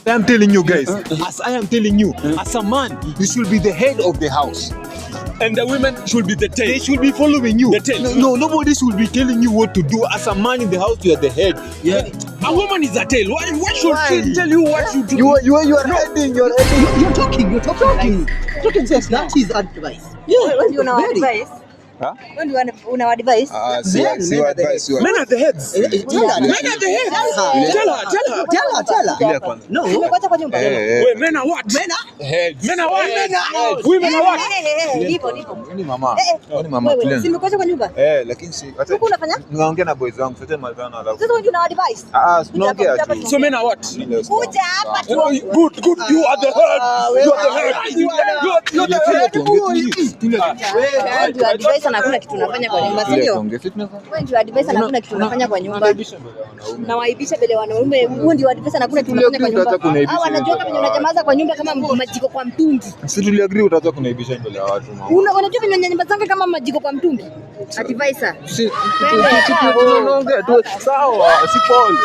I am telling you guys, as I am telling you, as a man, you should be the head of the house. And the women should be the tail. They should be following you. The tail. No, nobody should be telling you what to do. As a man in the house, you are the head. Yeah. A woman is a tail. Why should she tell you what you do? You are heading. You're heading. You're talking. Yes, that is advice. Yeah, when you know advice. Huh? When you una advice. See what advice you are. Men are the heads. Men are the heads. Tell her. No. Nimekuacha kwa nyumba. Wait, men are what? Heads. Men are what? Women are what? Nipo. Ni mama. Wewe, nimekuacha kwa nyumba. Lakini si Huko unafanya? Naongea na boys wangu sote malizana alafu. Sasa wewe una advice. Tunaongea tu. So men are what? Kuja hapa tu. Good. You are the head. You are the head. You are the head. Wewe advice na kuna kitu unafanya kwa nyumba, sio? Wewe ndio advice na kuna kitu unafanya kwa nyumba. Na waibisha bele wanaume. Wewe ndio advice na kuna kitu unafanya kwa nyumba. Hao wanajua kama unanyamaza kwa nyumba kama majiko kwa mtungi. Si tuliagree utaanza kunaibisha mbele ya watu. Unajua kama unanyamaza kama majiko kwa mtungi. Advisor. Si tunaongea tu sawa, si pole.